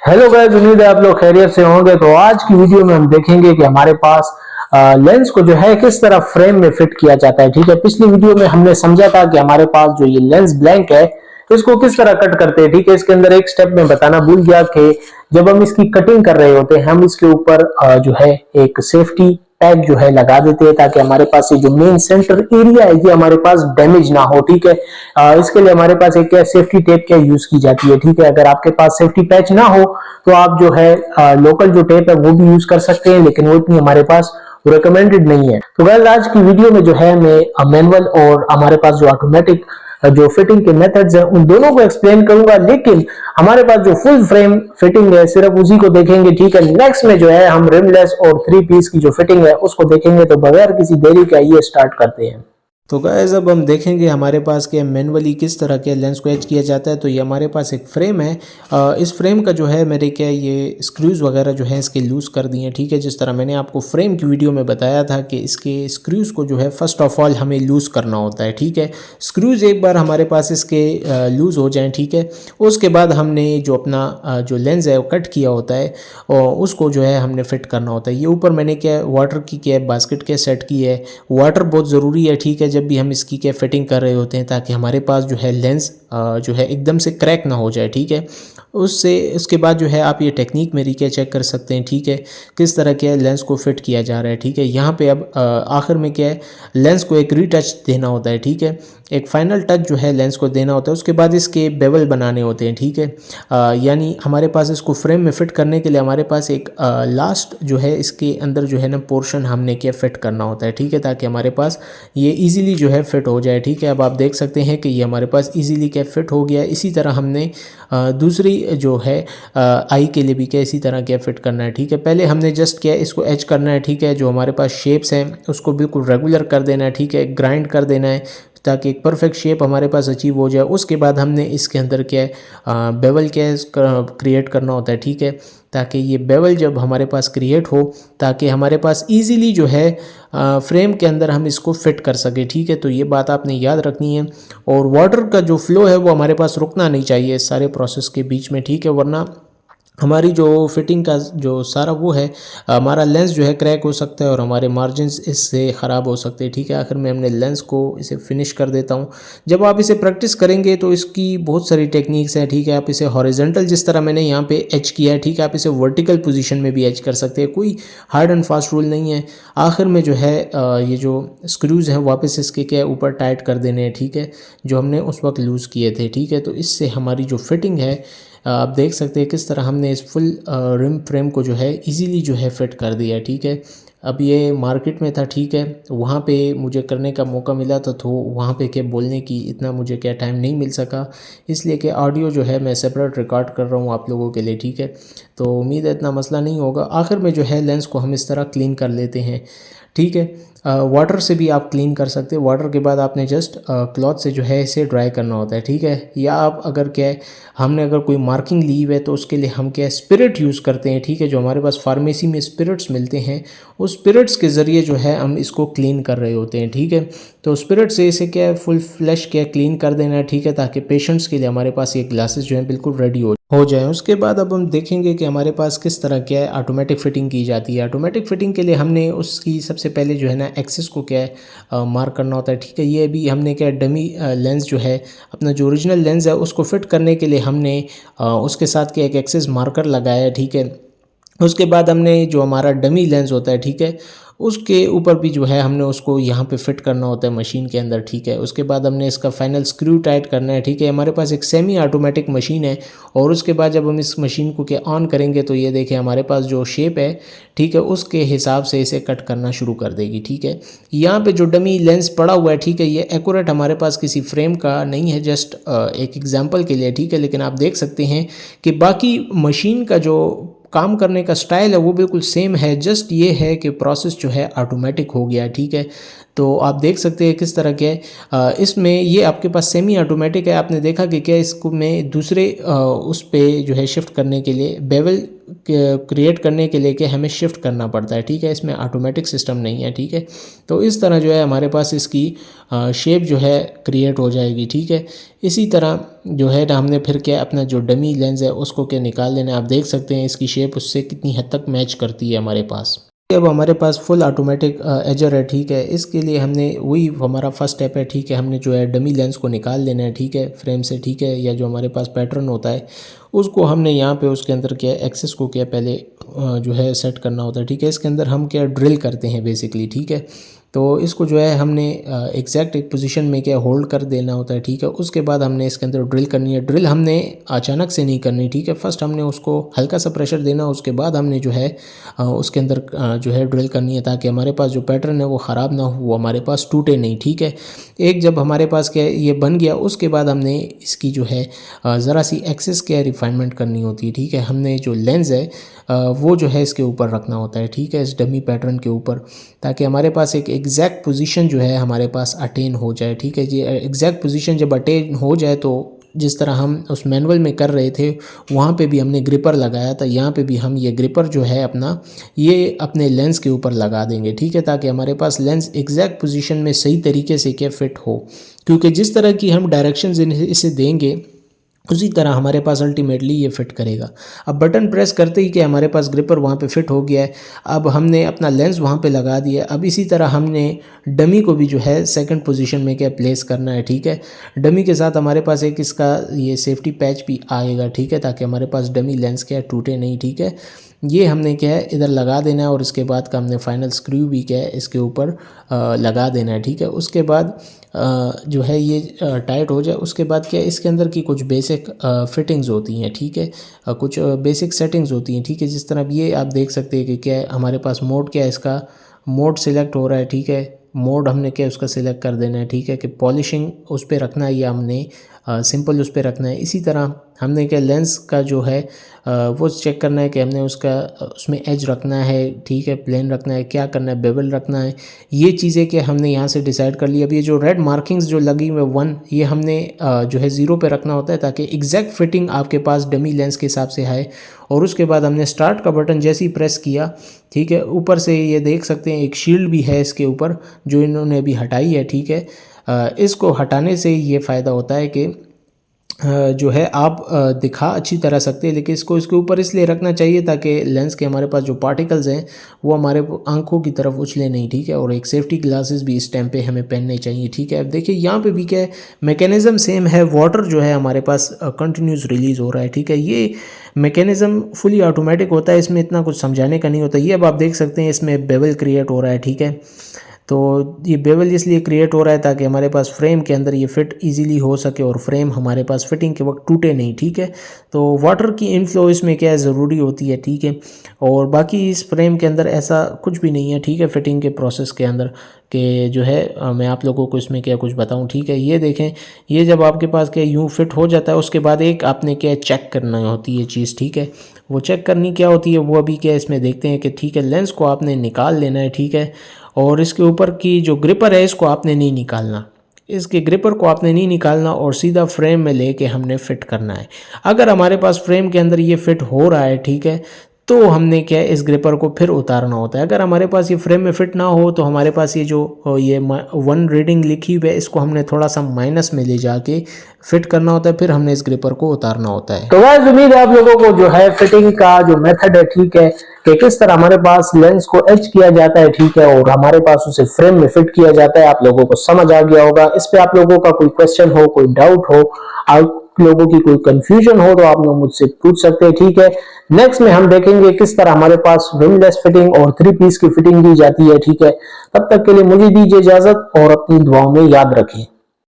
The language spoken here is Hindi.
हेलो गाइस, उम्मीद है आप लोग खैरियत से होंगे। तो आज की वीडियो में हम देखेंगे कि हमारे पास लेंस को जो है किस तरह फ्रेम में फिट किया जाता है। ठीक है, पिछली वीडियो में हमने समझा था कि हमारे पास जो ये लेंस ब्लैंक है इसको किस तरह कट करते हैं। ठीक है, इसके अंदर एक स्टेप में बताना भूल गया कि जब हम इसकी कटिंग कर रहे होते हैं हम इसके ऊपर जो है एक सेफ्टी टैग जो है लगा देते हैं ताकि हमारे पास ये जो मेन सेंटर एरिया है ये हमारे पास डैमेज ना हो। ठीक है, इसके लिए हमारे पास एक सेफ्टी टेप क्या यूज की जाती है। ठीक है, अगर आपके पास सेफ्टी पैच ना हो तो आप जो है लोकल जो टेप है वो भी यूज कर सकते हैं, लेकिन वो इतनी हमारे पास रिकमेंडेड नहीं है। तो गाइस, आज की वीडियो में जो है मैं मैनुअल और हमारे पास जो ऑटोमेटिक जो फिटिंग के मेथड्स हैं उन दोनों को एक्सप्लेन करूंगा, लेकिन हमारे पास जो फुल फ्रेम फिटिंग है सिर्फ उसी को देखेंगे। ठीक है, नेक्स्ट में जो है हम रिमलेस और 3 पीस की जो फिटिंग है उसको देखेंगे। तो बगैर किसी देरी के आइए स्टार्ट करते हैं। तो गाइस अब हम देखेंगे हमारे पास के मैनुअली किस तरह के लेंस को एच किया जाता है। तो ये हमारे पास एक फ्रेम है। इस फ्रेम का जो है मेरे क्या ये स्क्रूज़ वगैरह जो है इसके लूज़ कर दिए हैं। ठीक है, जिस तरह मैंने आपको फ्रेम की वीडियो में बताया था कि इसके स्क्रूज़ को जो है फर्स्ट ऑफ ऑल हमें लूज़ करना होता है। ठीक है, स्क्रूज़ एक बार हमारे पास इसके लूज़ हो जाएँ, ठीक है, उसके बाद हमने जो अपना जो लेंस है वो कट किया होता है और उसको जो है हमने फिट करना होता है। ये ऊपर मैंने क्या वाटर की क्या बास्केट क्या सेट की है। वाटर बहुत ज़रूरी है। ठीक है, जब भी हम इसकी क्या फिटिंग कर रहे होते हैं ताकि हमारे पास जो है लेंस जो है एकदम से क्रैक ना हो जाए। ठीक है, उसके बाद जो है आप ये टेक्निक मेरी क्या चेक कर सकते हैं। ठीक है, किस तरह के लेंस को फिट किया जा रहा है। ठीक है, यहाँ पे अब आखिर में क्या है लेंस को एक रीटच देना होता है। ठीक है, एक फाइनल टच जो है लेंस को देना होता है। उसके बाद इसके बेवल बनाने होते हैं। ठीक है, यानी हमारे पास इसको फ्रेम में फिट करने के लिए हमारे पास एक लास्ट जो है इसके अंदर जो है ना पोर्शन हमने क्या फिट करना होता है। ठीक है, ताकि हमारे पास ये इजीली जो है फिट हो जाए। ठीक है, अब आप देख सकते हैं कि ये हमारे पास इजीली क्या फिट हो गया। इसी तरह हमने दूसरी जो है आई के लिए भी क्या इसी तरह क्या फिट करना है। ठीक है, पहले हमने जस्ट क्या इसको एच करना है। ठीक है, जो हमारे पास शेप्स हैं उसको बिल्कुल रेगुलर कर देना है। ठीक है, ग्राइंड कर देना है ताकि एक परफेक्ट शेप हमारे पास अचीव हो जाए। उसके बाद हमने इसके अंदर क्या है बेवल क्या क्रिएट करना होता है। ठीक है, ताकि ये बेवल जब हमारे पास क्रिएट हो ताकि हमारे पास इजीली जो है फ्रेम के अंदर हम इसको फिट कर सके। ठीक है, तो ये बात आपने याद रखनी है। और वाटर का जो फ्लो है वो हमारे पास रुकना नहीं चाहिए इस सारे प्रोसेस के बीच में। ठीक है, वरना हमारी जो फिटिंग का जो सारा वो है हमारा लेंस जो है क्रैक हो सकता है और हमारे मार्जिन्स इससे ख़राब हो सकते हैं। ठीक है, आखिर में हमने लेंस को इसे फिनिश कर देता हूँ। जब आप इसे प्रैक्टिस करेंगे तो इसकी बहुत सारी टेक्निक्स हैं। ठीक है, आप इसे हॉरिजॉन्टल जिस तरह मैंने यहाँ पे एच किया है, ठीक है, आप इसे वर्टिकल पोजीशन में भी एच कर सकते हैं। कोई हार्ड एंड फास्ट रूल नहीं है। आखिर में जो है ये जो स्क्रूज़ हैं वापस इसके क्या ऊपर टाइट कर देने हैं। ठीक है, जो हमने उस वक्त लूज़ किए थे। ठीक है, तो इससे हमारी जो फिटिंग है आप देख सकते हैं किस तरह हमने इस फुल रिम फ्रेम को जो है इजीली जो है फिट कर दिया। ठीक है, अब ये मार्केट में था। ठीक है, वहाँ पे मुझे करने का मौका मिला था तो वहाँ पे क्या बोलने की इतना मुझे क्या टाइम नहीं मिल सका, इसलिए कि ऑडियो जो है मैं सेपरेट रिकॉर्ड कर रहा हूँ आप लोगों के लिए। ठीक है, तो उम्मीद है इतना मसला नहीं होगा। आखिर में जो है लेंस को हम इस तरह क्लीन कर लेते हैं। ठीक है, वाटर से भी आप क्लीन कर सकते हैं। वाटर के बाद आपने जस्ट क्लॉथ से जो है इसे ड्राई करना होता है। ठीक है, या आप अगर क्या है हमने अगर कोई मार्किंग ली हुई है तो उसके लिए हम क्या है स्पिरिट यूज़ करते हैं। ठीक है, जो हमारे पास फार्मेसी में स्पिरिट्स मिलते हैं उस स्पिरिट्स के ज़रिए जो है हम इसको क्लीन कर रहे होते हैं। ठीक है, तो स्पिरिट से इसे क्या है फुल फ्लैश क्या क्लीन कर देना है। ठीक है, ताकि पेशेंट्स के लिए हमारे पास ये ग्लासेस जो हैं बिल्कुल रेडी हो जाए। उसके बाद अब हम देखेंगे कि हमारे पास किस तरह क्या है ऑटोमेटिक फ़िटिंग की जाती है। ऑटोमेटिक फ़िटिंग के लिए हमने उसकी सबसे पहले जो है ना एक्सेस को क्या है मार्क करना होता है। ठीक है, ये भी हमने क्या डमी लेंस जो है अपना जो ओरिजिनल लेंस है उसको फिट करने के लिए हमने उसके साथ क्या एक एक्सेस मार्कर लगाया है। ठीक है, उसके बाद हमने जो हमारा डमी लेंस होता है, ठीक है, उसके ऊपर भी जो है हमने उसको यहाँ पे फिट करना होता है मशीन के अंदर। ठीक है, उसके बाद हमने इसका फाइनल स्क्रू टाइट करना है। ठीक है, हमारे पास एक सेमी ऑटोमेटिक मशीन है और उसके बाद जब हम इस मशीन को क्या ऑन करेंगे तो ये देखिए हमारे पास जो शेप है, ठीक है, उसके हिसाब से इसे कट करना शुरू कर देगी। ठीक है, यहाँ पे जो डमी लेंस पड़ा हुआ है, ठीक है, ये एक्यूरेट हमारे पास किसी फ्रेम का नहीं है, जस्ट एक एग्जाम्पल के लिए। ठीक है, लेकिन आप देख सकते हैं कि बाकी मशीन का जो काम करने का स्टाइल है वो बिल्कुल सेम है। जस्ट ये है कि प्रोसेस जो है ऑटोमेटिक हो गया। ठीक है, तो आप देख सकते हैं किस तरह के इसमें ये आपके पास सेमी ऑटोमेटिक है। आपने देखा कि क्या इसको में दूसरे उस पे जो है शिफ्ट करने के लिए बेवल क्रिएट करने के लिए कि हमें शिफ्ट करना पड़ता है, ठीक है। इसमें ऑटोमेटिक सिस्टम नहीं है, ठीक है। तो इस तरह जो है हमारे पास इसकी शेप जो है क्रिएट हो जाएगी, ठीक है। इसी तरह जो है ना हमने फिर क्या अपना जो डमी लेंस है उसको क्या निकाल लेना है। आप देख सकते हैं इसकी शेप उससे कितनी हद तक मैच करती है हमारे पास। अब हमारे पास फुल ऑटोमेटिक एजर है, ठीक है। इसके लिए हमने वही हमारा फर्स्ट स्टेप है, ठीक है। हमने जो है डमी लेंस को निकाल लेना है, ठीक है, फ्रेम से, ठीक है। या जो हमारे पास पैटर्न होता है उसको हमने यहाँ पे उसके अंदर क्या एक्सेस को क्या पहले जो है सेट करना होता है, ठीक है। इसके अंदर हम क्या ड्रिल करते हैं बेसिकली, ठीक है। तो इसको जो है हमने एग्जैक्ट एक पोजीशन में क्या होल्ड कर देना होता है, ठीक है। उसके बाद हमने इसके अंदर ड्रिल करनी है। ड्रिल हमने अचानक से नहीं करनी, ठीक है। फर्स्ट हमने उसको हल्का सा प्रेशर देना, उसके बाद हमने जो है उसके अंदर जो है ड्रिल करनी है, ताकि हमारे पास जो पैटर्न है वो ख़राब ना हो, वो हमारे पास टूटे नहीं, ठीक है। एक जब हमारे पास क्या ये बन गया उसके बाद हमने इसकी जो है ज़रा सी एक्सेस क्या रिफाइनमेंट करनी होती है, ठीक है। हमने जो लेंस है वो जो है इसके ऊपर रखना होता है, ठीक है, इस डमी पैटर्न के ऊपर, ताकि हमारे पास एक एग्जैक्ट पोजीशन जो है हमारे पास अटेन हो जाए, ठीक है। ये एग्जैक्ट पोजीशन जब अटेन हो जाए तो जिस तरह हम उस मैनुअल में कर रहे थे वहाँ पे भी हमने ग्रिपर लगाया था, यहाँ पे भी हम ये ग्रिपर जो है अपना ये अपने लेंस के ऊपर लगा देंगे, ठीक है, ताकि हमारे पास लेंस एग्जैक्ट पोजीशन में सही तरीके से क्या फिट हो। क्योंकि जिस तरह की हम डायरेक्शंस इसे देंगे उसी तरह हमारे पास अल्टीमेटली ये फिट करेगा। अब बटन प्रेस करते ही कि हमारे पास ग्रिपर वहाँ पे फिट हो गया है। अब हमने अपना लेंस वहाँ पे लगा दिया। अब इसी तरह हमने डमी को भी जो है सेकंड पोजीशन में क्या प्लेस करना है, ठीक है। डमी के साथ हमारे पास एक इसका ये सेफ्टी पैच भी आएगा, ठीक है, ताकि हमारे पास डमी लेंस क्या टूटे नहीं, ठीक है। ये हमने क्या है इधर लगा देना है और इसके बाद का हमने फाइनल स्क्रू भी क्या है इसके ऊपर लगा देना है, ठीक है। उसके बाद जो है ये टाइट हो जाए उसके बाद क्या इसके अंदर की कुछ बेसिक फिटिंग्स होती हैं, ठीक है, कुछ बेसिक सेटिंग्स होती हैं, ठीक है। जिस तरह ये आप देख सकते हैं कि क्या है हमारे पास मोड क्या है, इसका मोड सिलेक्ट हो रहा है, ठीक है। मोड हमने क्या उसका सिलेक्ट कर देना है, ठीक है, कि पॉलिशिंग उस पर रखना है या हमने सिंपल उस पर रखना है। इसी तरह हमने क्या लेंस का जो है वो चेक करना है कि हमने उसका उसमें एज रखना है, ठीक है, प्लेन रखना है, क्या करना है, बेवल रखना है। ये चीज़ें कि हमने यहाँ से डिसाइड कर ली। अब ये जो रेड मार्किंग्स जो लगी हुई 1 ये हमने जो है 0 पे रखना होता है, ताकि एग्जैक्ट फिटिंग आपके पास डमी लेंस के हिसाब से आए। और उसके बाद हमने स्टार्ट का बटन जैसे ही प्रेस किया, ठीक है, ऊपर से ये देख सकते हैं एक शील्ड भी है इसके ऊपर जो इन्होंने अभी हटाई है, ठीक है। इसको हटाने से ये फ़ायदा होता है कि जो है आप दिखा अच्छी तरह सकते हैं, लेकिन इसको इसके ऊपर इसलिए रखना चाहिए ताकि लेंस के हमारे पास जो पार्टिकल्स हैं वो हमारे आंखों की तरफ उछले नहीं, ठीक है। और एक सेफ्टी ग्लासेस भी इस टाइम पे हमें पहनने चाहिए, ठीक है। अब देखिए यहाँ पे भी क्या है मैकेनिज़्म सेम है। वाटर जो है हमारे पास कंटिन्यूस रिलीज़ हो रहा है, ठीक है। ये मैकेनिज़्म फुली ऑटोमेटिक होता है, इसमें इतना कुछ समझाने का नहीं होता। ये अब आप देख सकते हैं इसमें बेवल क्रिएट हो रहा है, ठीक है। तो ये बेवल इसलिए क्रिएट हो रहा है ताकि हमारे पास फ्रेम के अंदर ये फिट इजीली हो सके और फ्रेम हमारे पास फिटिंग के वक्त टूटे नहीं, ठीक है। तो वाटर की इनफ्लो इसमें क्या है ज़रूरी होती है, ठीक है। और बाकी इस फ्रेम के अंदर ऐसा कुछ भी नहीं है, ठीक है, फिटिंग के प्रोसेस के अंदर कि जो है मैं आप लोगों को इसमें क्या कुछ बताऊं, ठीक है। ये देखें, ये जब आपके पास क्या यूँ फिट हो जाता है उसके बाद एक आपने क्या चेक करना होती है चीज़, ठीक है। वो चेक करनी क्या होती है वो अभी क्या इसमें देखते हैं कि ठीक है लेंस को आपने निकाल लेना है, ठीक है। और इसके ऊपर की जो ग्रिपर है इसको आपने नहीं निकालना, इसके ग्रिपर को आपने नहीं निकालना और सीधा फ्रेम में लेके हमने फिट करना है। अगर हमारे पास फ्रेम के अंदर ये फिट हो रहा है, ठीक है, तो हमने क्या है इस ग्रिपर को फिर उतारना होता है। अगर हमारे पास ये फ्रेम में फिट ना हो तो हमारे पास ये जो ये 1 रीडिंग लिखी हुई है इसको हमने थोड़ा सा माइनस में ले जाके फिट करना होता है, फिर हमने इस ग्रिपर को उतारना होता है। तो गाइस उम्मीद है आप लोगों को जो है फिटिंग का जो मेथड है, ठीक है, कि किस तरह हमारे पास लेंस को एच किया जाता है, ठीक है, और हमारे पास उसे फ्रेम में फिट किया जाता है, आप लोगों को समझ आ गया होगा। इस पे आप लोगों का कोई क्वेश्चन हो, कोई डाउट हो, आप लोगों की कोई कंफ्यूजन हो तो आप लोग मुझसे पूछ सकते हैं, ठीक है। नेक्स्ट में हम देखेंगे किस तरह हमारे पास विंगलेस फिटिंग और 3 पीस की फिटिंग दी जाती है, ठीक है। तब तक के लिए मुझे दीजिए इजाजत और अपनी दुआओं में याद रखें।